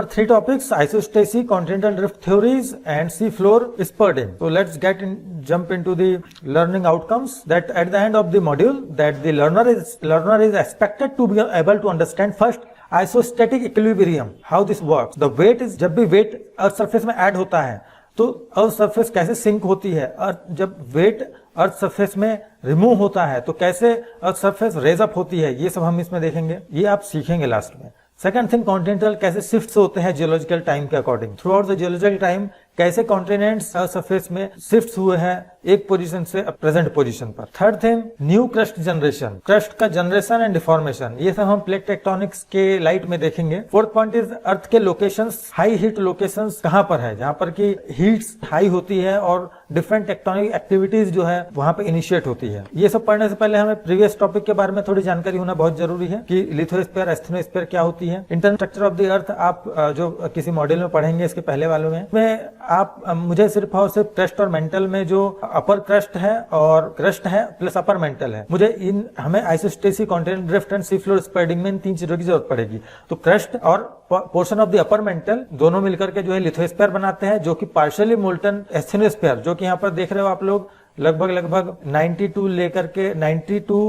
Three topics: isostasy, continental drift theories, and sea floor spurting. So let's jump into the learning outcomes. That at the end of the module, that the learner is expected to be able to understand first isostatic equilibrium, how this works. The weight is, जब भी weight earth surface में add होता है तो earth surface कैसे sink होती है, और जब वेट अर्थ सरफेस में रिमूव होता है तो कैसे अर्थ सरफेस रेज अप होती है, ये सब हम इसमें देखेंगे, ये आप सीखेंगे लास्ट में। सेकंड थिंग, कॉन्टिनेंटल कैसे शिफ्ट होते हैं जियोलॉजिकल टाइम के according. Through out the geological time कैसे कॉन्टिनेंट्स अर्थ सरफेस में शिफ्ट हुए हैं एक पोजीशन से प्रेजेंट पोजीशन पर। Third thing, new crust generation, crust का जनरेशन एंड डिफॉर्मेशन, ये सब हम प्लेट टेक्टोनिक्स के लाइट में देखेंगे। फोर्थ पॉइंट इज अर्थ के लोकेशंस, हाई हीट लोकेशंस कहां पर है, जहां पर की हीट्स हाई होती है और डिफरेंट टेक्टोनिक एक्टिविटीज जो है वहां पे इनिशिएट होती है। ये सब पढ़ने से पहले हमें प्रीवियस टॉपिक के बारे में थोड़ी जानकारी होना बहुत जरूरी है कि लिथोस्फीयर, एस्थेनोस्फीयर क्या होती है। इंटरनल स्ट्रक्चर ऑफ द अर्थ आप जो किसी मॉड्यूल में पढ़ेंगे इसके पहले वालों में आप मुझे सिर्फ और सिर्फ क्रस्ट और मेंटल में जो अपर क्रस्ट है और क्रस्ट है प्लस अपर मेंटल है, मुझे हमें isostasy, continental drift and sea floor spreading में इन तीन चीजों की जरूरत पड़ेगी। तो क्रस्ट और portion of the upper mantle दोनों मिलकर के जो है लिथोस्फीयर बनाते हैं, जो कि पार्शियली मोल्टन एस्थेनोस्फीयर, जो कि यहाँ पर देख रहे हो आप लोग, लगभग 92 लेकर के 90 to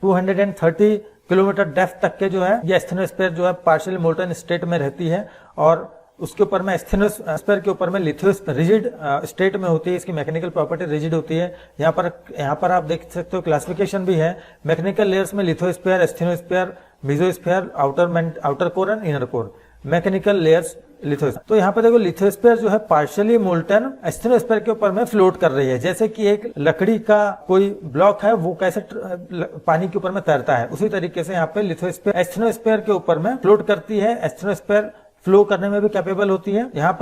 230 किलोमीटर डेप्थ तक के जो है ये एस्थेनोस्फीयर जो है पार्शियली मोल्टन स्टेट में रहती है, और उसके ऊपर में एस्थेनोस्फीयर के ऊपर में लिथोस्फीयर रिजिड स्टेट में होती है, इसकी मैकेनिकल प्रॉपर्टी रिजिड होती है। यहाँ पर आप देख सकते हो क्लासिफिकेशन भी है मैकेनिकल लेयर्स में, lithosphere, asthenosphere, mesosphere, outer core and inner core, mechanical layers lithosphere. तो यहाँ पे देखो लिथोस्फीयर जो है पार्शियली मोल्टन एस्थेनोस्फीयर के ऊपर में फ्लोट कर रही है, जैसे कि एक लकड़ी का कोई ब्लॉक है वो कैसे पानी के ऊपर में तैरता है, उसी तरीके से यहाँ पे लिथोस्फीयर एस्थेनोस्फीयर के ऊपर में फ्लोट करती है, एस्थेनोस्फीयर फ्लो करने में भी कैपेबल होती है। यहाँ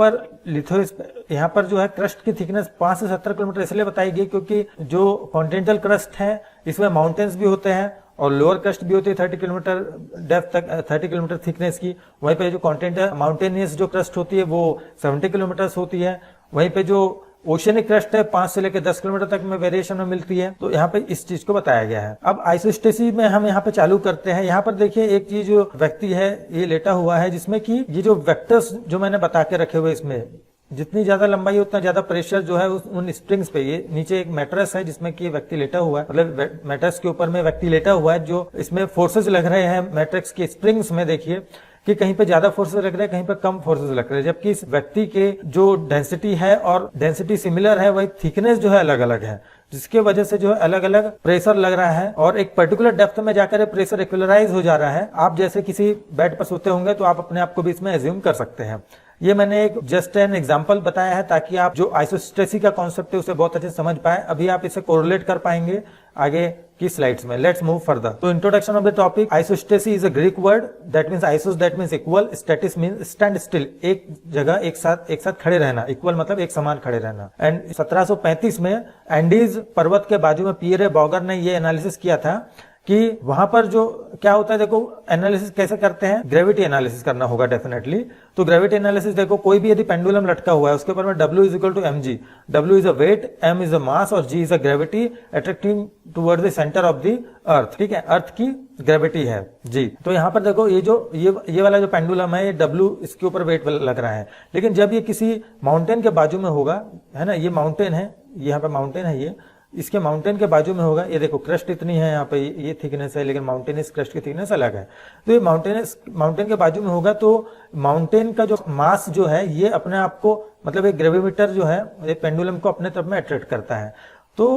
पर जो है क्रस्ट की थिकनेस 5 से 17 किलोमीटर इसलिए बताई गई क्योंकि जो कॉन्टिनेंटल क्रस्ट है इसमें माउंटेन्स भी होते हैं और लोअर क्रस्ट भी होती है 30 किलोमीटर डेप्थ तक, 30 किलोमीटर थिकनेस की। वहीं पे जो कॉन्टिनेंटल माउंटेनियस जो क्रस्ट होती है वो 70 किलोमीटर होती है। वहीं पे जो ओशियनिक क्रस्ट है 5 से लेकर 10 किलोमीटर तक में वेरिएशन में मिलती है। तो यहाँ पे इस चीज को बताया गया है। अब आइसोस्टेसी में हम यहाँ पे चालू करते हैं। यहाँ पर देखिए एक चीज जो व्यक्ति है ये लेटा हुआ है, जिसमें कि ये जो वेक्टर्स जो मैंने बता के रखे हुए, इसमें जितनी ज्यादा लंबाई उतना ज्यादा प्रेशर जो है उन स्प्रिंग्स पे। ये नीचे एक मैट्रेस है जिसमें कि व्यक्ति लेटा हुआ है, मतलब मैट्रेस के ऊपर में व्यक्ति लेटा हुआ है, जो इसमें फोर्सेज लग रहे हैं मैट्रेस के स्प्रिंग्स में। देखिए कि कहीं पे ज्यादा फोर्सेस लग रहे हैं, कहीं पे कम फोर्सेस लग रहे हैं, जबकि इस व्यक्ति के जो डेंसिटी है और डेंसिटी सिमिलर है, वही थिकनेस जो है अलग अलग है, जिसके वजह से जो है अलग अलग प्रेशर लग रहा है और एक पर्टिकुलर डेप्थ में जाकर प्रेशर इक्वलाइज हो जा रहा है। आप जैसे किसी बेड पर सोते होंगे तो आप अपने आप को भी इसमें एज्यूम कर सकते हैं। ये मैंने एक जस्ट एन एग्जांपल बताया है ताकि आप जो आइसोस्टेसी का कॉन्सेप्ट है उसे बहुत अच्छे से समझ पाए। अभी आप इसे कोरिलेट कर पाएंगे आगे की स्लाइड्स में। Let's move further. तो introduction of the topic, isostasy is a Greek word that means isos that means equal, stasis means stand still, एक जगह एक साथ खड़े रहना, इक्वल मतलब एक समान खड़े रहना। एंड 1735 में एंडीज पर्वत के बाजू में पियरे बॉगर ने ये एनालिसिस किया था कि वहां पर जो क्या होता है, देखो एनालिसिस कैसे करते हैं, ग्रेविटी एनालिसिस करना होगा डेफिनेटली। तो ग्रेविटी एनालिसिस देखो, कोई भी यदि पेंडुलम लटका हुआ है उसके ऊपर में W is equal to mg, W is a weight, M is a mass और G is a gravity attracting towards the centre of the earth. ठीक है, अर्थ की ग्रेविटी है जी। तो यहाँ पर देखो ये वाला जो पेंडुलम है ये W इसके ऊपर वेट लग रहा है, लेकिन जब ये किसी माउंटेन के बाजू में होगा, है ना, ये माउंटेन है, यहाँ पे माउंटेन है, ये इसके माउंटेन के बाजू में होगा, ये देखो क्रस्ट इतनी है यहाँ पे, ये थिकनेस है, लेकिन माउंटेनियस क्रस्ट की थिकनेस अलग है। तो ये माउंटेन के बाजू में होगा तो माउंटेन का जो मास जो है ये अपने आप को, मतलब एक ग्रेविमीटर जो है ये पेंडुलम को अपने तरफ में अट्रैक्ट करता है। तो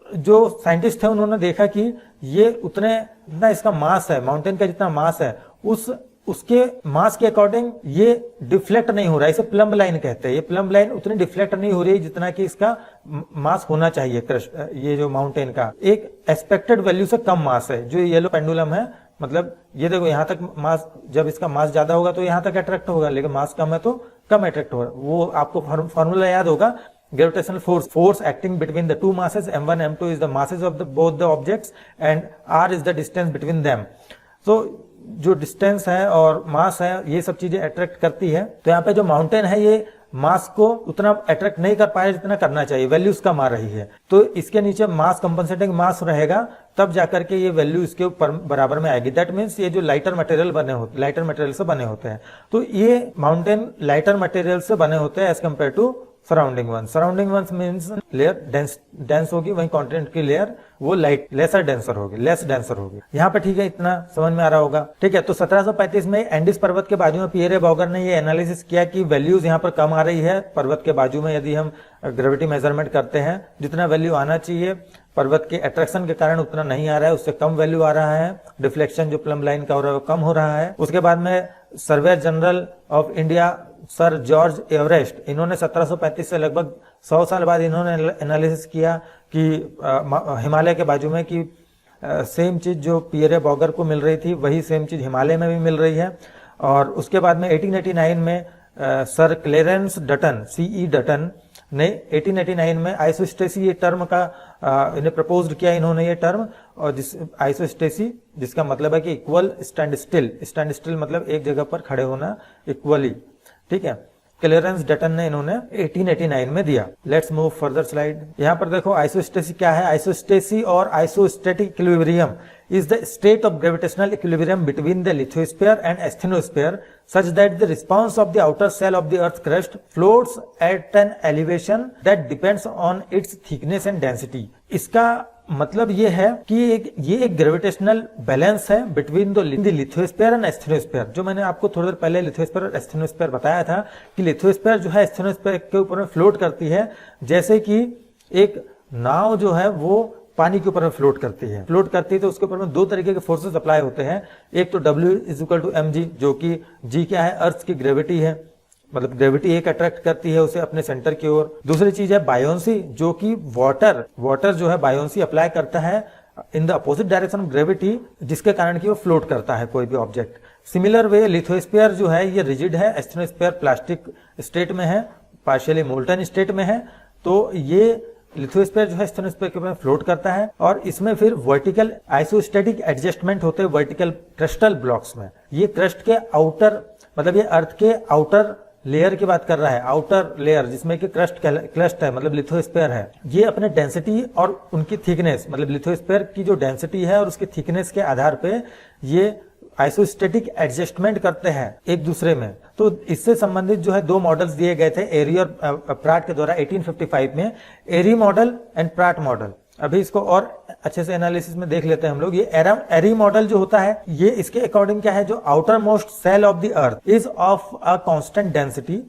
जो साइंटिस्ट है उन्होंने देखा कि ये उतना इसका मास है, माउंटेन का जितना मास है उसके मास के अकॉर्डिंग ये डिफ्लेक्ट नहीं हो रहा है, इसे प्लम्ब लाइन कहते हैं। ये प्लम्ब लाइन उतनी डिफ्लेक्ट नहीं हो रही है जितना कि इसका मास होना चाहिए। ये जो माउंटेन का एक एक्सपेक्टेड वैल्यू से कम मास है जो येलो पेंडुलम है, मतलब ये देखो यहाँ तक मास, जब इसका मास ज्यादा होगा तो यहाँ तक अट्रैक्ट होगा, लेकिन मास कम है तो कम अट्रैक्ट होगा। वो आपको फॉर्मूला याद होगा, gravitational force acting between the two masses, m1 m2 is the masses of both the objects and r is the distance between them। so जो डिस्टेंस है और मास है ये सब चीजें अट्रैक्ट करती है। तो यहाँ पे जो माउंटेन है ये मास को उतना अट्रैक्ट नहीं कर पाया जितना करना चाहिए, वैल्यूज कम आ रही है। तो इसके नीचे मास कंपनसेटिंग मास रहेगा तब जाकर के ये वैल्यू इसके ऊपर बराबर में आएगी। दैट मीन्स ये जो लाइटर मटेरियल से बने होते हैं, तो ये माउंटेन लाइटर मटेरियल से बने होते हैं as compare to surrounding ones means layer dense होगी, वहीं कॉन्टिनेंट की लेयर वो लेस डेंसर होगी। यहाँ पे ठीक है, इतना समझ में आ रहा होगा। ठीक है, तो 1735 में एंडीज पर्वत के बाजू में पियरे बॉगर ने ये एनालिसिस किया कि वैल्यूज यहाँ पर कम आ रही है पर्वत के बाजू में। यदि हम ग्रेविटी मेजरमेंट करते हैं, जितना वैल्यू आना चाहिए पर्वत के अट्रैक्शन के कारण उतना नहीं आ रहा है, उससे कम वैल्यू आ रहा है। डिफ्लेक्शन जो प्लम लाइन का हो रहा है वो कम हो रहा है। उसके बाद में surveyor general of India sir George Everest, इन्होंने 1735 से लगभग 100 साल बाद इन्होंने एनालिसिस किया कि हिमालय के बाजू में कि सेम चीज जो पियरे बॉगर को मिल रही थी वही सेम चीज हिमालय में भी मिल रही है। और उसके बाद में 1889 में सर क्लेरेंस डटन CE ने 1889 में आइसोस्टेसी ये टर्म का इन्हें प्रपोज किया इन्होंने ये टर्म, और जिस आइसोस्टेसी जिसका मतलब है कि इक्वल स्टैंड स्टिल मतलब एक जगह पर खड़े होना इक्वली। ठीक है, क्लेरेंस डटन ने इन्होंने 1889 में दिया। Let's move further slide. यहाँ पर देखो आइसोस्टेसी क्या है। आइसोस्टेसी और isostatic equilibrium is the state of gravitational equilibrium between the lithosphere and asthenosphere such that the response of the outer shell of the earth's crust floats at an elevation that depends on its thickness and density। इसका मतलब ये है कि ये एक gravitational balance है between the lithosphere and asthenosphere. जो मैंने आपको थोड़ी देर पहले लिथोस्फीयर और एस्थेनोस्फीयर बताया था कि लिथोस्फीयर जो है एस्थेनोस्फीयर के ऊपर में फ्लोट करती है, जैसे कि एक नाव जो है वो पानी के ऊपर में फ्लोट करती है तो उसके ऊपर में दो तरीके के फोर्सेस अप्लाई होते हैं। एक तो W = mg, जो कि G क्या है, अर्थ की ग्रेविटी है, मतलब ग्रेविटी एक अट्रैक्ट करती है उसे अपने सेंटर की ओर। दूसरी चीज है बायोंसी, जो कि वाटर जो है बायोंसी अप्लाई करता है in the opposite direction of gravity, जिसके कारण कि वो फ्लोट करता है कोई भी ऑब्जेक्ट। सिमिलर वे लिथोस्फीयर जो है ये रिजिड है, एस्थेनोस्फीयर प्लास्टिक स्टेट में है, पार्शियली मोल्टन स्टेट में है। तो ये लिथोस्फीयर जो है एस्थेनोस्फीयर के ऊपर फ्लोट करता है, और इसमें फिर वर्टिकल आइसोस्टैटिक एडजस्टमेंट होते हैं वर्टिकल क्रिस्टल ब्लॉक्स में। ये क्रस्ट के आउटर, मतलब ये अर्थ के आउटर लेयर की बात कर रहा है, आउटर लेयर जिसमें कि क्रस्ट है, मतलब लिथोस्फीयर है। ये अपने डेंसिटी और उनकी थिकनेस, मतलब लिथोस्फीयर की जो डेंसिटी है और उसकी थिकनेस के आधार पे ये आइसोस्टैटिक एडजस्टमेंट करते हैं एक दूसरे में। तो इससे संबंधित जो है दो मॉडल्स दिए गए थे एरी और प्राट के द्वारा 1855 में, एरी मॉडल एंड प्राट मॉडल। अभी इसको और अच्छे से एनालिसिस में देख लेते हैं हम लोग। ये एरी मॉडल जो होता है ये इसके अकॉर्डिंग क्या है, जो outermost cell of the earth is of a constant density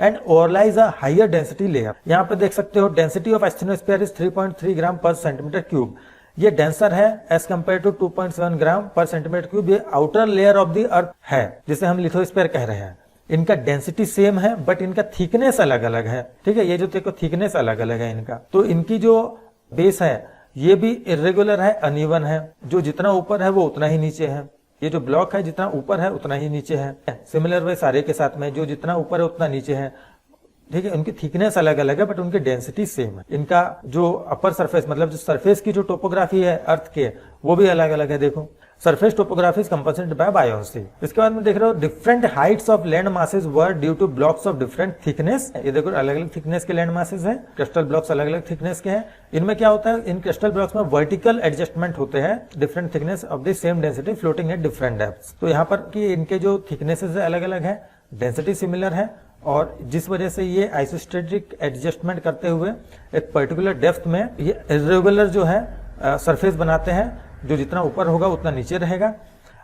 and overlies a higher density layer. यहाँ पे देख सकते हो density of asthenosphere is 3.3 gram per centimetre cube. ये डेंसर है as compare to 2.7 gram per centimetre cube. ये outer layer of the earth है जिसे हम लिथोस्फीयर कह रहे हैं। इनका डेंसिटी सेम है बट इनका थिकनेस अलग अलग है। ठीक है, ये जो देखो थिकनेस अलग अलग है इनका। तो इनकी जो बेस है ये भी इरेगुलर है, अनइवन है। जो जितना ऊपर है वो उतना ही नीचे है। ये जो ब्लॉक है जितना ऊपर है उतना ही नीचे है। सिमिलर वे सारे के साथ में जो जितना ऊपर है उतना नीचे है। ठीक है, उनकी थिकनेस अलग अलग है बट उनकी डेंसिटी सेम है। इनका जो अपर सरफेस, मतलब जो सरफेस की जो टोपोग्राफी है अर्थ के, वो भी अलग अलग है। देखो surface topography is compensated by buoyancy. इसके बाद में देख रहे हो different heights of land masses were due to blocks of different thickness. ये देखो अलग अलग थिकनेस के लैंड मासेस हैं, क्रिस्टल ब्लॉक्स अलग अलग थिकनेस के हैं। इनमें क्या होता है, इन क्रिस्टल ब्लॉक्स में वर्टिकल एडजस्टमेंट होते हैं, different thickness of the same density floating at different depths. तो यहाँ पर कि इनके जो थिकनेसेस है अलग अलग है, डेंसिटी सिमिलर है, और जिस वजह से ये आइसोस्टेटिक एडजस्टमेंट करते हुए एक पर्टिकुलर डेप्थ में ये इरेगुलर जो है सरफेस बनाते हैं, जो जितना ऊपर होगा उतना नीचे रहेगा।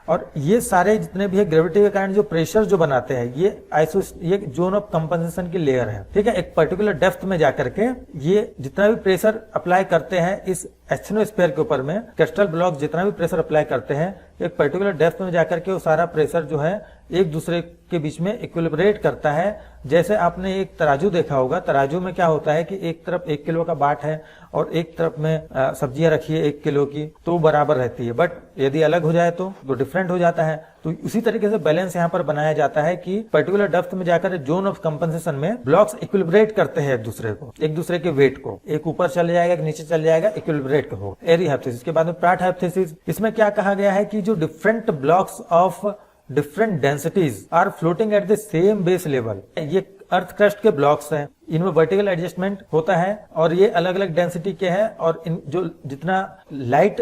और ये सारे जितने भी है ग्रेविटी के कारण जो प्रेशर जो बनाते हैं ये जोन ऑफ कंपनसेशन की लेयर है। ठीक है, एक पर्टिकुलर डेप्थ में जाकर के ये जितना भी प्रेशर अप्लाई करते हैं इस एस्थेनोस्फीयर के ऊपर में, क्रिस्टल ब्लॉक जितना भी प्रेशर अप्लाई करते हैं एक पर्टिकुलर डेप्थ में जाकर के वो सारा प्रेशर जो है एक दूसरे के बीच में इक्विलिब्रेट करता है। जैसे आपने एक तराजू देखा होगा, तराजू में क्या होता है कि एक तरफ 1 किलो का बाट है और एक तरफ में सब्जियां रखी है 1 किलो की, तो बराबर रहती है। बट यदि अलग हो जाए तो डिफरेंट हो जाता है। तो उसी तरीके से बैलेंस यहाँ पर बनाया जाता है कि पर्टिकुलर डेप्थ में जाकर जोन ऑफ कंपनसेशन में ब्लॉक्स इक्विलिब्रेट करते हैं एक दूसरे के वेट को, एक ऊपर चले जाएगा एक नीचे चले जाएगा, इक्विलिब्रेट होगा। एरी हाइपोथेसिस के बाद में प्राट हाइपोथेसिस, इसमें क्या कहा गया है कि जो different blocks of different densities are floating at the same base level. ये अर्थ क्रस्ट के ब्लॉक्स हैं, इनमें वर्टिकल एडजस्टमेंट होता है और ये अलग अलग डेंसिटी के हैं और इन जो जितना लाइट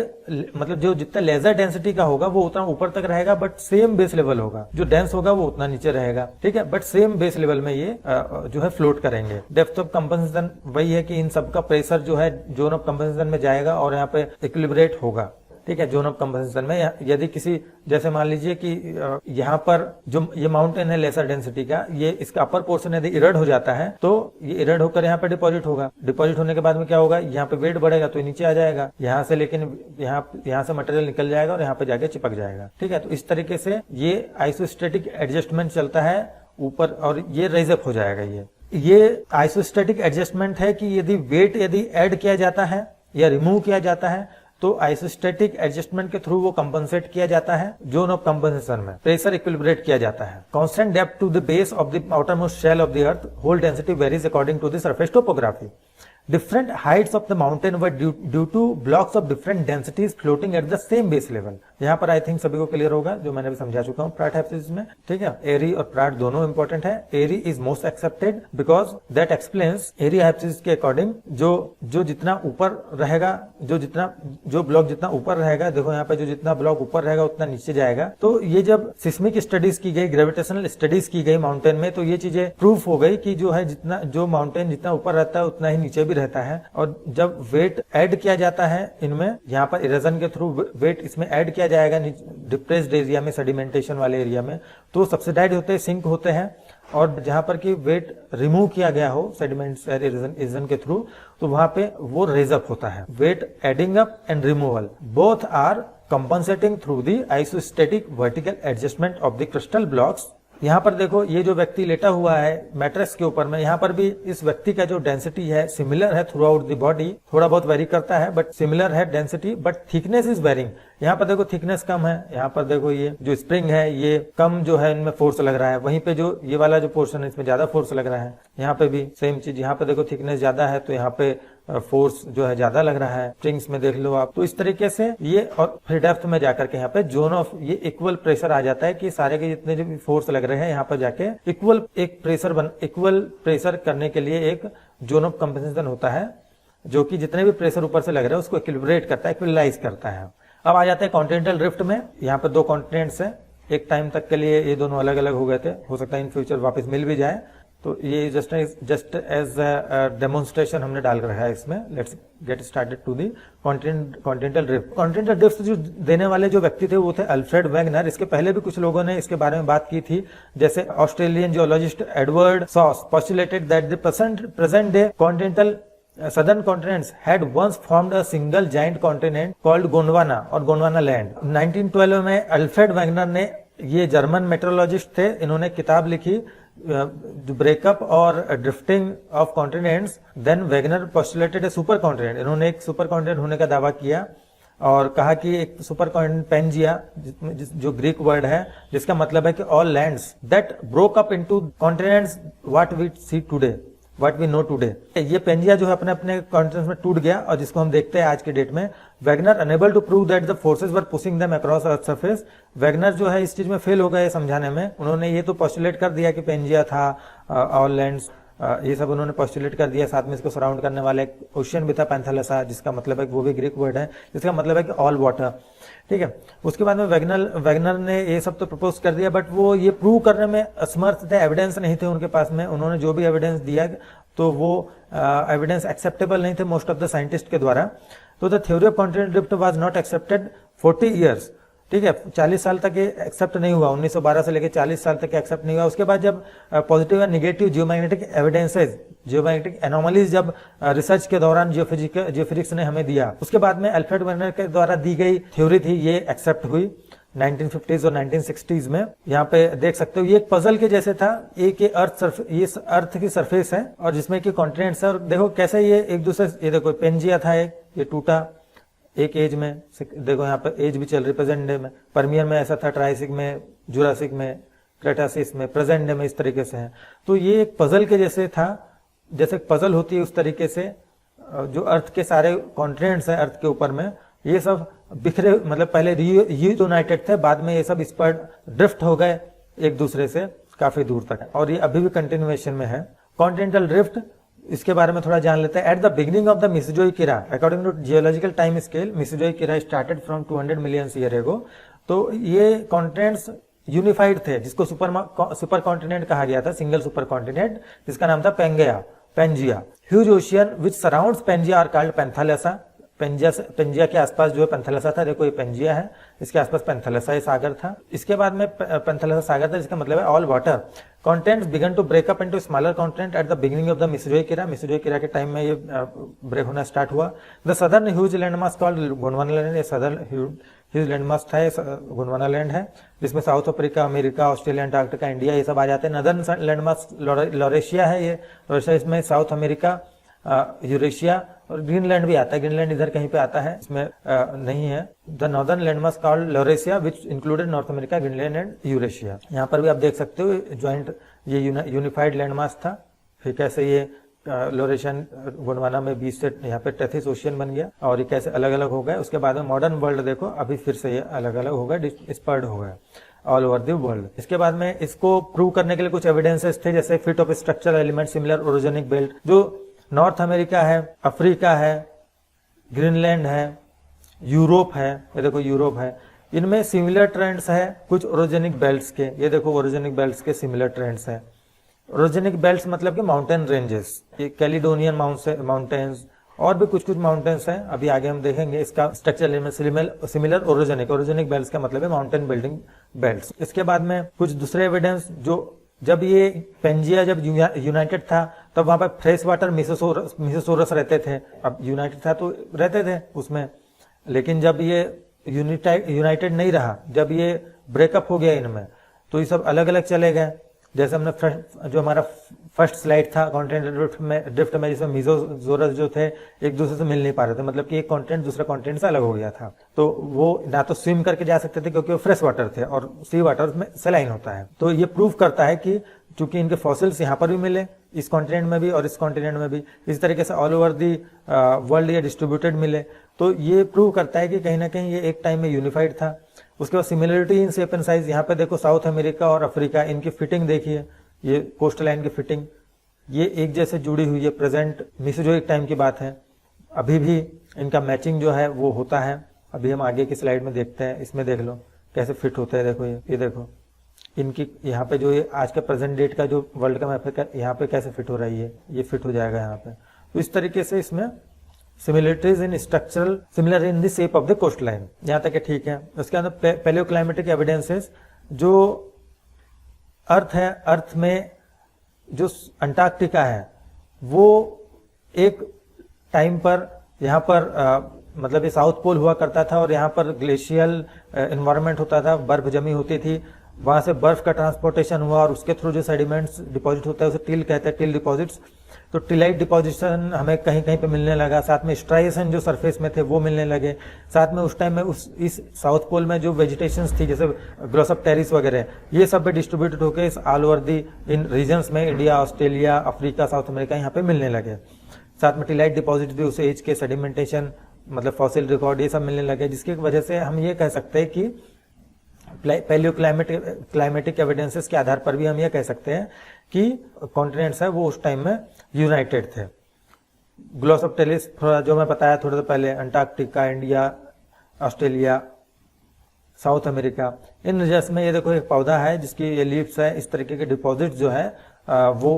मतलब जो जितना लेजर डेंसिटी का होगा वो उतना ऊपर तक रहेगा, बट सेम बेस लेवल होगा। जो डेंस होगा वो उतना नीचे रहेगा, ठीक है, बट सेम बेस लेवल में ये जो है फ्लोट करेंगे। डेप्थ ऑफ कंपनसेशन वही है कि इन सबका प्रेशर जो है जोन ऑफ कंपनसेशन में जाएगा और यहाँ पे इक्विलिब्रेट होगा, ठीक है। जोन ऑफ कंपनसेशन में यदि किसी जैसे मान लीजिए कि यहाँ पर जो ये माउंटेन है लेसर डेंसिटी का, ये इसका अपर पोर्शन यदि इरड हो जाता है तो ये इरड होकर यहाँ पे डिपॉजिट होगा। डिपॉजिट होने के बाद में क्या होगा, यहाँ पे वेट बढ़ेगा तो ये नीचे आ जाएगा यहाँ से, लेकिन यहाँ से मटेरियल निकल जाएगा और यहाँ पे जाके चिपक जाएगा, ठीक है। तो इस तरीके से ये आइसोस्टैटिक एडजस्टमेंट चलता है ऊपर और ये रेज अप हो जाएगा। ये आइसोस्टैटिक एडजस्टमेंट है कि यदि ऐड किया जाता है या रिमूव किया जाता है तो आइसोस्टैटिक एडजस्टमेंट के थ्रू वो कंपनसेट किया जाता है। जोन ऑफ कंपनसेशन में प्रेशर इक्विलिब्रेट किया जाता है। Constant depth to the base of the outermost shell of the earth, whole density varies according to the surface topography. Different heights of the mountain were due to blocks of different densities floating at the same base level. यहाँ पर I think सभी को clear होगा जो मैंने भी समझा चुका हूँ प्राट हाइपोथेसिस में, ठीक है। एरी और प्राट दोनों इंपॉर्टेंट है। Airy is most accepted because that explains Airy hypothesis के अकॉर्डिंग जो जितना ऊपर रहेगा, जो ब्लॉक जितना ऊपर रहेगा, देखो यहाँ पे जो जितना ब्लॉक ऊपर रहेगा उतना नीचे जाएगा। तो ये जब सिस्मिक स्टडीज की गई, ग्रेविटेशनल स्टडीज की गई माउंटेन में, तो ये चीजें प्रूफ हो गई कि जो माउंटेन जितना ऊपर रहता है उतना ही नीचे भी रहता है। और जब वेट ऐड किया जाता है इनमें, यहाँ पर इरेजन के थ्रू वेट इसमें ऐड किया जाएगा डिप्रेस्ड एरिया में, सेडिमेंटेशन वाले एरिया में, तो सब्सिडाइज होते हैं, सिंक होते हैं। और जहां पर कि वेट रिमूव किया गया हो सेडिमेंट्स इरेजन के थ्रू, तो वहां पे वो रेज अप होता है। Weight adding up and removal both are compensating through the isostatic vertical adjustment of the crustal blocks. यहाँ पर देखो ये जो व्यक्ति लेटा हुआ है मैट्रेस के ऊपर में, यहाँ पर भी इस व्यक्ति का जो डेंसिटी है सिमिलर है थ्रू आउट द बॉडी, थोड़ा बहुत वेरी करता है बट सिमिलर है density, but thickness is varying. यहाँ पर देखो थिकनेस कम है, यहाँ पर देखो ये जो स्प्रिंग है ये कम जो है इनमें फोर्स लग रहा है, वहीं पे जो ये वाला जो पोर्शन है इसमें ज्यादा फोर्स लग रहा है। यहाँ पे भी सेम चीज, यहाँ पे देखो थिकनेस ज्यादा है तो यहाँ पे फोर्स जो है ज्यादा लग रहा है। स्प्रिंग्स में देख लो आप, तो इस तरीके से ये, और फिर डेप्थ में जाकर के यहाँ पे जोन ऑफ ये इक्वल प्रेशर आ जाता है कि सारे के जितने जो भी फोर्स लग रहे हैं यहाँ पर जाके इक्वल प्रेशर करने के लिए एक जोन ऑफ कंपनसेशन होता है, जो कि जितने भी प्रेशर ऊपर से लग रहे हैं उसको इक्विलिब्रेट करता है, इक्विलाइज करता है। अब आ जाते हैं कॉन्टिनेंटल ड्रिफ्ट में। यहाँ पर दो कॉन्टिनेंट्स है, एक टाइम तक के लिए ये दोनों अलग अलग हो गए थे, हो सकता है इन फ्यूचर वापस मिल भी जाए, तो ये जस्ट एज डेमोन्स्ट्रेशन हमने डाल रखा है इसमें। Let's get started to the continental drift. Continental drift जो देने वाले जो व्यक्ति थे वो थे अल्फ्रेड वैगनर। इसके पहले भी कुछ लोगों ने इसके बारे में बात की थी, जैसे Australian geologist Edward sauce postulated that the present day continental southern continents had once formed a single giant continent called Gondwana और गोंडवाना लैंड। 1912 में अल्फ्रेड वैगनर ने, ये जर्मन मेट्रोलॉजिस्ट थे, इन्होंने किताब लिखी ब्रेकअप और drifting of continents. Then Wegener postulated a super continent, इन्होंने एक सुपर कॉन्टिनेंट होने का दावा किया और कहा कि एक सुपर कॉन्टिनेंट पेंजिया, जो ग्रीक वर्ड है जिसका मतलब है कि all lands that broke up into continents what we see today, what we know today. ये पेंजिया जो है अपने अपने कॉन्टिनेंट्स में टूट गया और जिसको हम देखते हैं आज के डेट में। Wegener unable to prove that the forces were pushing them across earth surface. Wegener जो है इस चीज में फेल हो गए समझाने में। उन्होंने ये तो पोस्टुलेट कर दिया कि पेंजिया था, ऑल लैंड्स, ये सब उन्होंने पोस्टुलेट कर दिया। साथ में इसको सराउंड करने वाला एक ओशियन भी था, पैंथेलसा, जिसका मतलब है कि वो भी ग्रीक वर्ड है, जिसका मतलब है कि ऑल वाटर, ठीक है। उसके बाद में वैगनर ने ये सब तो प्रपोज कर दिया, बट वो ये प्रूव करने में असमर्थ थे, एविडेंस नहीं थे उनके पास में। उन्होंने जो भी एविडेंस दिया तो वो एविडेंस एक्सेप्टेबल नहीं थे मोस्ट ऑफ द साइंटिस्ट के द्वारा। तो the theory of continental drift was not accepted 40 years, ठीक है। 40 साल तक ये एक्सेप्ट नहीं हुआ, 1912 से लेकर 40 साल तक एक्सेप्ट नहीं हुआ। उसके बाद जब पॉजिटिव और negative geomagnetic evidences, geomagnetic anomalies जब रिसर्च के दौरान जियोफिजिक्स ने हमें दिया, उसके बाद में अल्फ्रेड वैगनर के द्वारा दी गई थ्योरी थी, ये एक्सेप्ट हुई 1950s और 1960s में। यहाँ पे देख सकते हो ये एक पजल के जैसे था। एक ये अर्थ की सरफेस है और जिसमें कि कॉन्टिनेंट्स है, और देखो कैसे ये एक दूसरे, ये देखो पेंजिया था एक, ये टूटा एक एज में, देखो यहाँ पर एज भी चल रही प्रेजेंट डे में। परमियर में ऐसा था, ट्राइसिक में, जुरासिक में, क्रेटासिस में, प्रेजेंट डे में इस तरीके से है। तो ये एक पजल के जैसे था, जैसे पजल होती है उस तरीके से जो अर्थ के सारे कॉन्टिनेंट्स हैं अर्थ के ऊपर में, ये सब बिखरे, मतलब पहले यूनाइटेड थे, बाद में ये सब स्पर्ड ड्रिफ्ट हो गए एक दूसरे से काफी दूर तक, और ये अभी भी कंटिन्यूएशन में है। कॉन्टिनेंटल ड्रिफ्ट, इसके बारे में थोड़ा जान लेते हैं। At the beginning of the Mesozoic era, according to geological time scale, Mesozoic era started from 200 million year ago. तो ये कॉन्टिनेंट्स यूनिफाइड थे, जिसको सुपर कॉन्टिनेंट कहा गया था, सिंगल सुपर कॉन्टिनेंट, जिसका नाम था Pangaea. Huge ocean which surrounds Pangaea are called Panthalassa. Pangaea के आसपास जो है पैंथालेसा था, देखो ये पेंजिया है, इसके आसपास पैंथालेसा ये सागर था। इसके बाद में पैंथालेसा सागर था, जिसका मतलब है all water. Continents began to break up into smaller continent at the beginning of the Mesozoic era. Mesozoic era के टाइम में ये ब्रेक होना स्टार्ट हुआ। The southern huge landmass called Gondwana land, ये सदर्न ह्यूज लैंडमास था, ये Gondwana land है, जिसमें South Africa, America, Australia, Antarctica, India ये सब आ जाते हैं। नदर्न लैंडमास लॉरेशिया है, ये लॉरेशिया, इसमें साउथ अमेरिका, यूरेशिया और ग्रीनलैंड भी आता है। ग्रीनलैंड इधर कहीं पे आता है, इसमें नहीं है। The northern landmass called Laurasia which included north America, Greenland and Eurasia. यहाँ पर भी आप देख सकते हो ज्वाइंट ये यूनिफाइड लैंडमास था। फिर कैसे ये लॉरेशियन गोंडवाना में बीच से यहाँ पे टेथिस ओशियन बन गया, और ये कैसे अलग अलग हो गए। उसके बाद में मॉडर्न वर्ल्ड देखो, अभी फिर से ये अलग अलग हो गए, स्पर्ड हो गए ऑल ओवर द वर्ल्ड। इसके बाद में इसको प्रूव करने के लिए कुछ एविडेंसेस थे, जैसे fit of structural element similar orogenic belt, जो नॉर्थ अमेरिका है, अफ्रीका है, ग्रीनलैंड है, यूरोप है, ये देखो यूरोप है, इनमें सिमिलर ट्रेंड्स है कुछ ओरिजिनिक बेल्ट्स के। ये देखो ओरिजिनिक बेल्ट्स के सिमिलर ट्रेंड्स है। ओरिजिनिक बेल्ट्स मतलब कि माउंटेन रेंजेस, ये कैलिडोनियन माउंटेन्स और भी कुछ माउंटेन्स हैं, अभी आगे हम देखेंगे। इसका स्ट्रक्चर सिमिलर ओरिजिनिक बेल्ट्स का मतलब है माउंटेन बिल्डिंग बेल्ट्स। इसके बाद में कुछ दूसरे एविडेंस, जो जब ये पेंजिया जब यूनाइटेड था तब वहां पर फ्रेश वाटर मिसोसोरस रहते थे। अब यूनाइटेड था तो रहते थे उसमें, लेकिन जब ये यूनाइटेड नहीं रहा, जब ये ब्रेकअप हो गया इनमें, तो ये सब अलग अलग चले गए। जैसे हमने जो हमारा फर्स्ट स्लाइड था कॉन्टिनेंटल ड्रिफ्ट में जिसमें मिसोसोरस जो थे एक दूसरे से मिल नहीं पा रहे थे, मतलब कि एक कॉन्टिनेंट दूसरे कॉन्टिनेंट से अलग हो गया था। तो वो ना तो स्विम करके जा सकते थे क्योंकि वो फ्रेश वाटर थे, और सी वाटर में सलाइन होता है। तो ये प्रूव करता है कि चूंकि इनके फॉसिल्स यहाँ पर भी मिले, इस कॉन्टिनेंट में भी और इस कॉन्टिनेंट में भी, इस तरीके से ऑल ओवर दी वर्ल्ड ये डिस्ट्रीब्यूटेड मिले, तो ये प्रूव करता है कि कहीं ना कहीं ये एक टाइम में यूनिफाइड था। उसके बाद similarity in shape and size, यहाँ पे देखो साउथ अमेरिका और अफ्रीका, इनकी फिटिंग देखिए, ये कोस्टल लाइन की फिटिंग ये एक जैसे जुड़ी हुई है। प्रेजेंट मेसोजोइक टाइम की बात है, अभी भी इनका मैचिंग जो है वो होता है। अभी हम आगे की स्लाइड में देखते हैं, इसमें देख लो कैसे फिट होता है। देखो ये देखो इनकी यहाँ पे जो ये आज के प्रेजेंट डेट का जो वर्ल्ड का मैप है, यहाँ पे कैसे फिट हो रही है, ये फिट हो जाएगा यहाँ पे। तो इस तरीके से इसमें similarities in structural similar in the shape of the coastline, यहाँ तक ठीक है। उसके अंदर पैलियोक्लाइमेटिक एविडेंसेस, जो अर्थ है, अर्थ में जो अंटार्कटिका है वो एक टाइम पर यहाँ पर मतलब ये साउथ पोल हुआ करता था, और यहाँ पर ग्लेशियल एनवायरनमेंट होता था, बर्फ जमी होती थी, वहां से बर्फ का ट्रांसपोर्टेशन हुआ और उसके थ्रू जो सेडिमेंट्स डिपॉजिट होता है उसे टिल कहते हैं, टिल डिपॉजिट्स। तो टिलाइट डिपॉजिशन हमें कहीं कहीं पे मिलने लगा, साथ में स्ट्राइएशन जो सरफेस में थे वो मिलने लगे, साथ में उस टाइम में इस साउथ पोल में जो वेजिटेशंस थी जैसे ग्लोसोप्टेरिस वगैरह, ये सब भी डिस्ट्रीब्यूटेड होकर इस ऑल ओवर दी इन रीजन्स में India, Australia, Africa, South America यहाँ पे मिलने लगे। साथ में टिलाइट डिपॉजिट भी उस एज के सेडिमेंटेशन मतलब फॉसिल रिकॉर्ड ये सब मिलने लगे, जिसकी वजह से हम ये कह सकते हैं कि पैलियोक्लाइमेटिक एविडेंसेस के आधार पर भी हम ये कह सकते हैं कि कॉन्टिनेंट्स है वो उस टाइम में यूनाइटेड थे। ग्लोसोप्टेरिस जो मैं बताया थोड़ा सा पहले, Antarctica, India, Australia, South America, इन रीजन्स में ये देखो एक पौधा है जिसकी ये लीव्स है, इस तरीके के डिपॉजिट जो है वो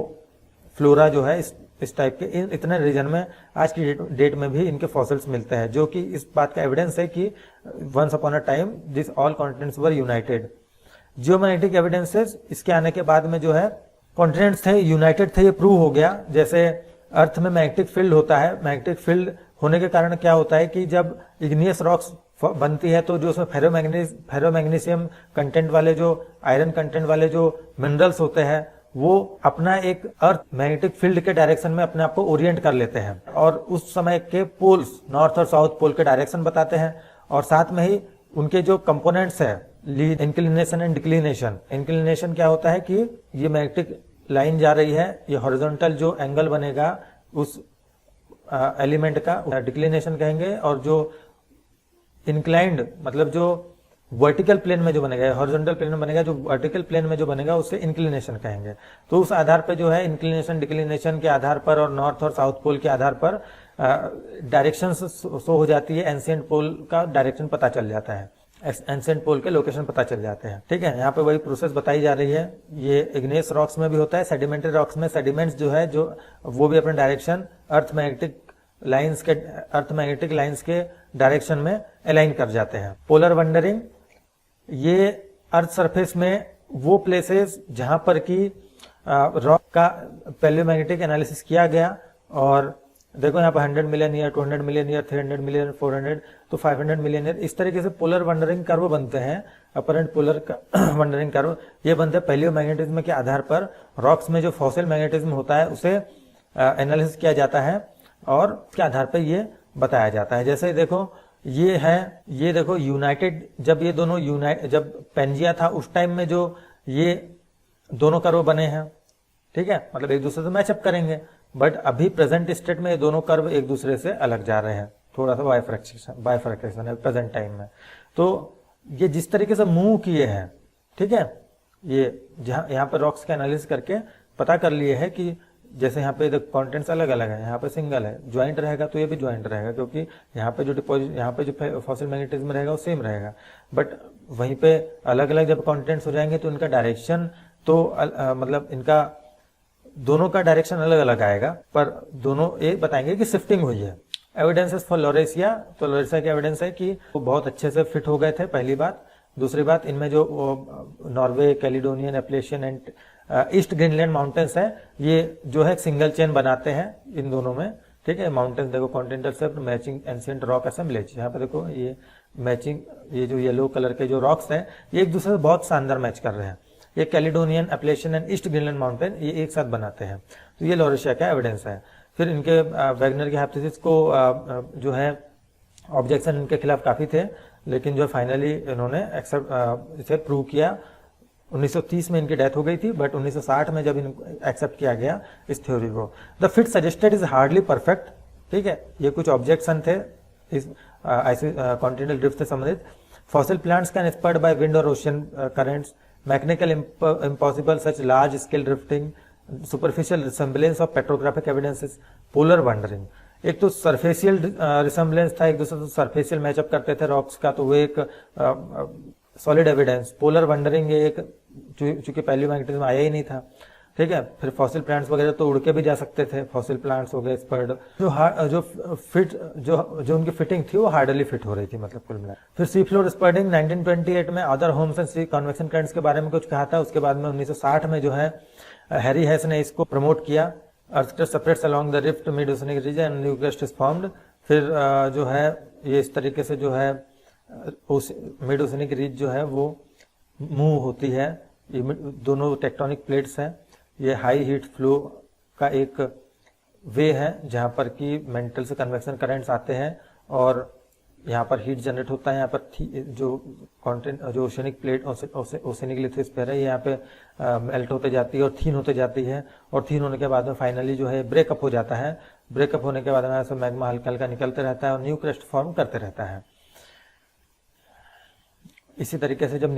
फ्लोरा जो है इस टाइप के इतने रीजन में आज की डेट में भी इनके फॉसिल्स मिलते हैं, जो कि इस बात का एविडेंस है कि once upon a time this all continents were united. Geomagnetic evidences, इसके आने के बाद में जो है कॉन्टिनेंट्स थे यूनाइटेड थे, ये प्रूव हो गया। जैसे अर्थ में मैग्नेटिक फील्ड होता है, मैग्नेटिक फील्ड होने के कारण क्या होता है कि जब इग्नियस रॉक्स बनती है तो जो उसमें फेरोमैग्नीशियम कंटेंट वाले, जो आयरन कंटेंट वाले जो मिनरल्स होते हैं वो अपना एक अर्थ मैग्नेटिक फील्ड के डायरेक्शन में अपने आप को ओरिएंट कर लेते हैं, और उस समय के पोल्स नॉर्थ और साउथ पोल के डायरेक्शन बताते हैं, और साथ में ही उनके जो कंपोनेंट्स है lead, inclination and declination. Inclination क्या होता है कि ये मैग्नेटिक लाइन जा रही है, ये हॉरिजॉन्टल जो एंगल बनेगा उस एलिमेंट का डिक्लिनेशन कहेंगे, और जो इंक्लाइंड मतलब जो वर्टिकल प्लेन में जो बनेगा, हॉरिजॉन्टल प्लेन में बनेगा, जो वर्टिकल प्लेन में जो बनेगा उसे इंक्लिनेशन कहेंगे। तो उस आधार पे जो है इंक्लिनेशन डिक्लिनेशन के आधार पर और नॉर्थ और साउथ पोल के आधार पर डायरेक्शन शो हो जाती है, एंशिएंट पोल का डायरेक्शन पता चल जाता है, एंशिएंट पोल के लोकेशन पता चल जाते हैं। ठीक है, यहाँ पे वही प्रोसेस बताई जा रही है। ये इग्नेस रॉक्स में भी होता है, सेडिमेंट्री रॉक्स में सेडिमेंट्स जो है जो वो भी अपने डायरेक्शन अर्थ मैग्नेटिक लाइंस के डायरेक्शन में अलाइन कर जाते हैं। पोलर वंडरिंग, ये अर्थ सरफेस में वो प्लेसेस जहां पर कि रॉक का पैलियोमैग्नेटिक एनालिसिस किया गया, और देखो यहाँ पर 100 million year, 200 million year, 300 million, 400 तो 500 मिलियन ईयर, इस तरीके से पोलर वंडरिंग कर्व बनते हैं। अपरेंट पोलर वंडरिंग कर्व ये बनते हैं पैलियोमैग्नेटिज्म के आधार पर। रॉक्स में जो फॉसिल मैग्नेटिज्म होता है उसे एनालिसिस किया जाता है और उसके आधार पर ये बताया जाता है। जैसे देखो ये है, ये देखो यूनाइटेड, जब ये दोनों जब पेंजिया था उस टाइम में जो ये दोनों कर्व बने हैं, ठीक है, मतलब एक दूसरे से मैचअप करेंगे। बट अभी प्रेजेंट स्टेट में ये दोनों कर्व एक दूसरे से अलग जा रहे हैं, थोड़ा सा बाइफरकेशन है प्रेजेंट टाइम में। तो ये जिस तरीके से मूव किए हैं, ठीक है, ये जहां यहाँ पे रॉक्स का एनालिसिस करके पता कर लिए है कि जैसे यहाँ पे कंटेंट्स अलग अलग है, यहाँ पे सिंगल है, ज्वाइंट रहेगा तो ये भी ज्वाइंट रहेगा, क्योंकि यहाँ पे जो डिपॉजिट, यहाँ पे जो फॉसिल मैग्नेटिज्म रहेगा वो सेम रहेगा। बट वहीं पे अलग अलग जब कंटेंट्स हो जाएंगे तो इनका डायरेक्शन तो मतलब इनका दोनों का डायरेक्शन अलग अलग आएगा, पर दोनों ये बताएंगे कि शिफ्टिंग हुई है। एविडेंसेस फॉर लॉरेशिया, तो लॉरेशिया की एविडेंस है कि वो बहुत अच्छे से फिट हो गए थे, पहली बात। दूसरी बात, इनमें जो Norway, Caledonian, Appalachian and east Greenland mountains है, ये जो है सिंगल चेन बनाते हैं इन दोनों में, ठीक है। माउंटेन्स देखो continental shelf matching ancient rock assemblage, यहाँ पे देखो ये मैचिंग, ये जो येलो कलर के जो रॉक्स हैं ये एक दूसरे से बहुत शानदार मैच कर रहे हैं। ये Caledonian, Appalachian and east Greenland mountain ये एक साथ बनाते हैं, तो ये लॉरेशिया का एविडेंस है। फिर इनके वैगनर की हाइपोथेसिस को जो है ऑब्जेक्शन इनके खिलाफ काफी थे, लेकिन जो फाइनली इन्होंने एक्सेप्ट इसे प्रूव किया। 1930 में इनकी डेथ हो गई थी, बट 1960 में जब इनको एक्सेप्ट किया गया इस थ्योरी को। The fit suggested is hardly perfect, ठीक है, ये कुछ ऑब्जेक्शन थे इस कॉन्टिनेंटल ड्रिफ्ट से संबंधित। Fossil plants can spread by wind और ocean currents, mechanical impossible such large scale drifting, superficial resemblance of petrographic evidences, polar wandering. एक तो सरफेशियल रिसेम्बलेंस था, एक दूसरे से सरफेशियल मैचअप करते थे रॉक्स का, तो वो एक सॉलिड एविडेंस। पोलर वंडरिंग ये एक, चूंकि पैलियोमैग्नेटिज्म आया ही नहीं था, ठीक है। फिर फॉसिल प्लांट्स वगैरह तो उड़ के भी जा सकते थे, फॉसिल प्लांट्स हो गए, स्पर्ड जो उनकी फिटिंग थी वो हार्डली फिट हो रही थी, मतलब कुल मिला। फिर सी फ्लोर स्पर्डिंग 1928 में Arthur Holmes and sea convection currents के बारे में कुछ कहा था। उसके बाद में 1960 में जो है हैरी हेस ने इसको प्रमोट किया। Earth crust separates along the rift mid oceanic reason and new crust is formed. फिर जो है ये इस तरीके से जो है मिड ओशनिक रीज जो है वो मूव होती है। ये दोनों टेक्टोनिक प्लेट्स हैं, ये हाई हीट फ्लो का एक वे है जहां पर कि मेंटल से कन्वेक्शन करंट्स आते हैं और यहाँ पर हीट जनरेट होता है। यहाँ पर जो कॉन्टेंट जो ओशनिक प्लेट ओशनिक लिथोस्फीयर है यहाँ पे मेल्ट होते जाती है और थीन होते जाती है, और थीन होने के बाद में फाइनली जो है ब्रेकअप हो जाता है। ब्रेकअप होने के बाद में ऐसा मैग्मा हल्का हल्का निकलते रहता है और न्यू क्रस्ट फॉर्म करते रहता है। इसी तरीके से जब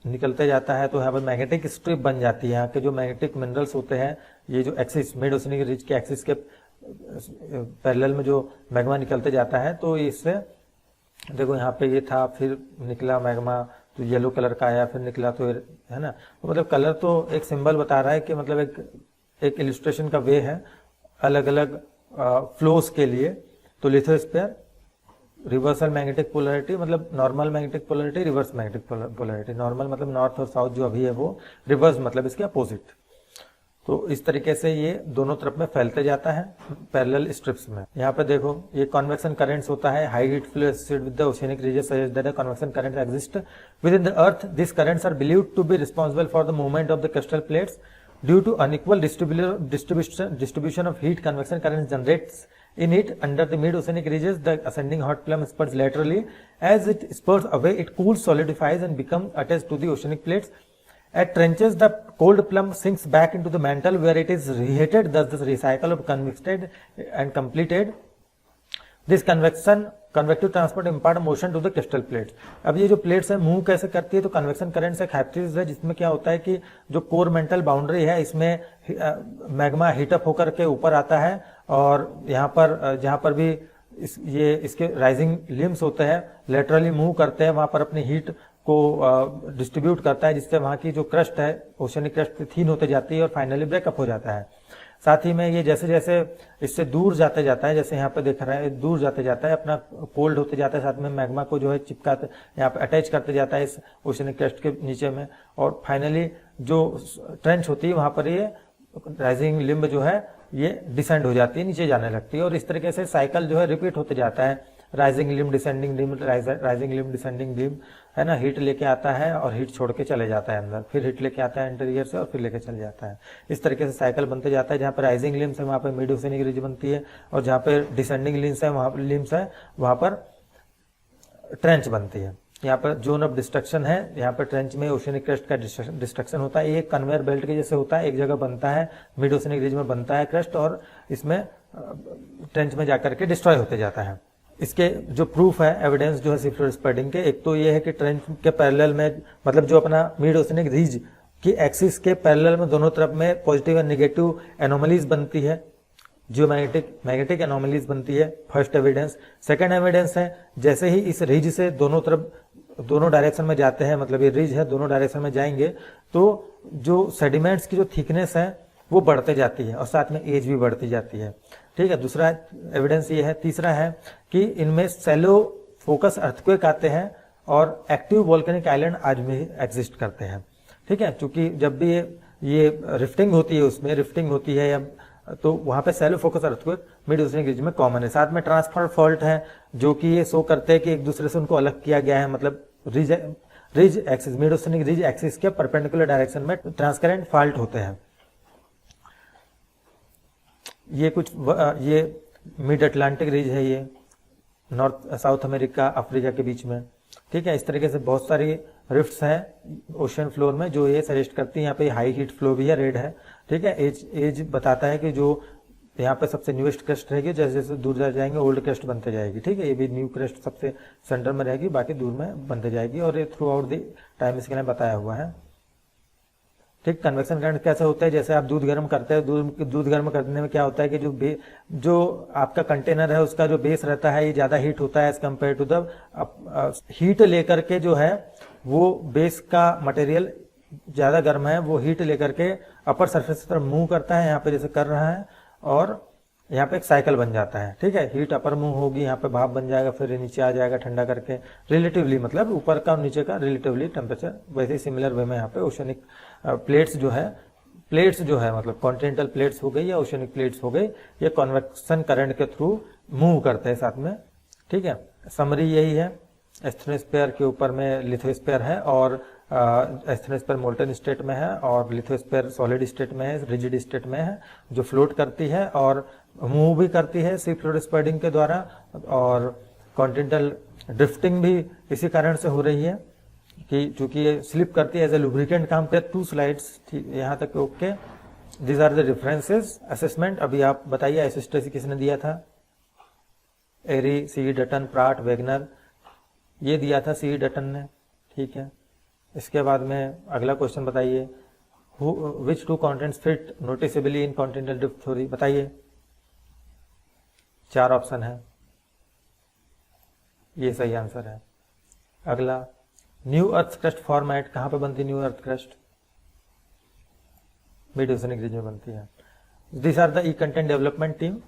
निकलते जाता है तो यहाँ पर मैग्नेटिक स्ट्रिप बन जाती है। यहाँ के जो मैग्नेटिक मिनरल्स होते हैं, ये जो एक्सिस मिड ओशनिक रिज के एक्सिस के पैरेलल में जो मैग्मा निकलते जाता है, तो इससे देखो यहाँ पे ये था, फिर निकला मैग्मा तो येलो कलर का आया, फिर निकला तो है ना, तो मतलब कलर तो एक सिंबल बता रहा है कि मतलब एक इलिस्ट्रेशन का वे है अलग अलग फ्लोस के लिए। तो लिथोस्फीयर, रिवर्सल मैग्नेटिक पोलरिटी, मतलब normal magnetic polarity, reverse magnetic polarity. Normal मतलब नॉर्थ और साउथ जो अभी है वो, रिवर्स मतलब इसके अपोजिट। तो इस तरीके से ये दोनों तरफ में फैलते जाता है पैरेलल स्ट्रिप्स में। यहाँ पे देखो ये कन्वेक्शन करंट्स होता है। High heat flow associated with the oceanic region suggest that convection currents exist within the earth. This currents are believed to be responsible for the movement of the crustal plates due to unequal distribution of heat. Convection currents generates in it under the mid oceanic ridges. The ascending hot plum spurs laterally. As it spurs away, it cools, solidifies and becomes attached to the oceanic plates. At trenches, the cold plum sinks back into the mantle where it is reheated. Thus the recycle of convected and completed this convective transport impart motion to the crustal plates. अब ये जो plates है move कैसे करती है, तो convection current से एक हाइपोथेसिस है जिसमें क्या होता है कि जो कोर मेंटल बाउंड्री है इसमें मैग्मा हीटअप होकर के ऊपर आता है, और यहाँ पर जहाँ पर भी इसके राइजिंग लिम्स होते हैं लेटरली मूव करते हैं, वहां पर अपनी हीट को डिस्ट्रीब्यूट करता है, जिससे वहां की जो क्रस्ट है ओशनिक क्रस्ट थीन होते जाती है और फाइनली ब्रेकअप हो जाता है। साथ ही में ये जैसे जैसे इससे दूर जाते जाता है, जैसे यहाँ पे देख रहा है दूर जाते जाता है, अपना कोल्ड होते जाता है, साथ में मैग्मा को जो है चिपकाते यहाँ पे अटैच करते जाता है इस ओशनिक क्रस्ट के नीचे में, और फाइनली जो ट्रेंच होती है वहां पर ये राइजिंग लिम्ब जो है ये डिसेंड हो जाती है, नीचे जाने लगती है, और इस तरीके से साइकिल जो है रिपीट होते जाता है। Rising limb descending limb, rising limb descending limb, है ना, हीट लेके आता है और हीट छोड़ के चले जाता है अंदर, फिर हीट लेके आता है इंटीरियर से और फिर लेके चले जाता है। इस तरीके से साइकिल बनते जाता है। जहाँ पर राइजिंग लिम्स है वहाँ पर मिड ओशनिक रिज बनती है, और जहाँ पे डिसेंडिंग लिम्स है वहाँ पर ट्रेंच बनती है। यहाँ पर जोन ऑफ डिस्ट्रक्शन है, यहाँ पर ट्रेंच में ओशनिक क्रस्ट का डिस्ट्रक्शन होता है, एक कन्वेयर बेल्ट के जैसे होता है, एक जगह बनता है मिड ओशनिक रिज में बनता है क्रस्ट, और इसमें ट्रेंच में जाकर के डिस्ट्रॉय होते जाता है। इसके जो प्रूफ है, एविडेंस जो है सी फ्लोर स्प्रेडिंग के, एक तो ये है कि ट्रेंच के पैरेलल में, मतलब जो अपना मिड ओशनिक रिज की एक्सिस के पैरेलल में दोनों तरफ में पॉजिटिव और नेगेटिव एनोमलीज बनती है, जो मैग्नेटिक एनोमलीज बनती है, फर्स्ट एविडेंस। सेकंड एविडेंस है जैसे ही इस रिज से दोनों डायरेक्शन में जाते हैं, मतलब ये रिज है दोनों डायरेक्शन में जाएंगे, तो जो सेडिमेंट्स की जो थिकनेस है वो बढ़ते जाती है और साथ में एज भी बढ़ती जाती है। ठीक है, दूसरा एविडेंस ये है। तीसरा है कि इनमें सेलो फोकस अर्थक्वेक आते हैं और एक्टिव वोल्केनिक आइलैंड आज भी एग्जिस्ट करते हैं। ठीक है, क्योंकि जब भी ये रिफ्टिंग होती है, उसमें रिफ्टिंग होती है या तो वहां पे shallow focus earthquake mid oceanic ridge में कॉमन है। साथ में ट्रांसफर फॉल्ट है जो कि ये शो करते हैं कि एक दूसरे से उनको अलग किया गया है, मतलब ridge axis, mid oceanic ridge axis के परपेंडिकुलर डायरेक्शन में ट्रांसकरेंट फॉल्ट होते हैं। ये मिड अटलांटिक रिज है, ये नॉर्थ साउथ अमेरिका अफ्रीका के बीच में। ठीक है, इस तरीके से बहुत सारी रिफ्ट्स हैं ओशन फ्लोर में जो ये सजेस्ट करती है। यहाँ पे हाई हीट फ्लो भी है, रेड है। ठीक है, एज बताता है कि जो यहाँ पे सबसे न्यूएस्ट क्रस्ट रहेगी, जैसे जैसे दूर जाएंगे ओल्ड क्रस्ट बनते जाएगी। ठीक है, ये भी न्यू क्रस्ट सबसे सेंटर में रहेगी, बाकी दूर में बनते जाएगी, और ये थ्रू आउट द टाइम इसके लिए बताया हुआ है। ठीक, कन्वेक्शन करंट कैसे होता है, जैसे आप दूध गर्म करते हैं, दूध गर्म करने में क्या होता है कि जो आपका कंटेनर है उसका जो बेस रहता है ये ज्यादा हीट होता है as compare to the heat लेकर के जो है वो बेस का मटेरियल ज्यादा गर्म है, वो हीट लेकर के अपर सरफेस पर मूव करता है, यहाँ पे जैसे कर रहा है, और यहाँ पे एक साइकिल बन जाता है। ठीक है, हीट अपर मूव होगी, यहाँ पे भाप बन जाएगा, फिर नीचे आ जाएगा ठंडा करके, रिलेटिवली मतलब ऊपर का और नीचे का रिलेटिवली टेम्परेचर। वैसे ही सिमिलर वे में यहाँ पे ओशनिक प्लेट्स जो है मतलब कॉन्टिनेंटल प्लेट्स हो गई या ओशनिक प्लेट्स हो गई, ये कन्वेक्शन करंट के थ्रू मूव करते हैं साथ में। ठीक है, समरी यही है। एस्थेनोस्फीयर के ऊपर में लिथोस्फीयर है, और एस्थेनोस्फीयर मोल्टन स्टेट में है, और लिथोस्फीयर सॉलिड स्टेट में है, रिजिड स्टेट में है, जो फ्लोट करती है और मूव भी करती है सी फ्लोर स्प्रेडिंग के द्वारा। और कॉन्टिनेंटल ड्रिफ्टिंग भी इसी कारण से हो रही है कि चूंकि ये स्लिप करती है, एज ए लुब्रिकेंट काम करती है। 2 स्लाइड्स यहाँ तक okay. These are the differences. Assessment अभी आप बताइए, आइसोस्टेसी किसने दिया था? Airy, C Dutton, Pratt, Wegener, ये दिया था सी डटन ने। ठीक है, इसके बाद में अगला क्वेश्चन बताइए, विच 2 कॉन्टेंट्स फिट नोटिसेबली इन कॉन्टिनेंटल ड्रिफ्ट थ्योरी? बताइए, 4 ऑप्शन है, ये सही आंसर है। अगला, न्यू अर्थ क्रस्ट फॉर्मेट कहां पे बनती है? New earth crust mid oceanic region में बनती है। This are the e content development team.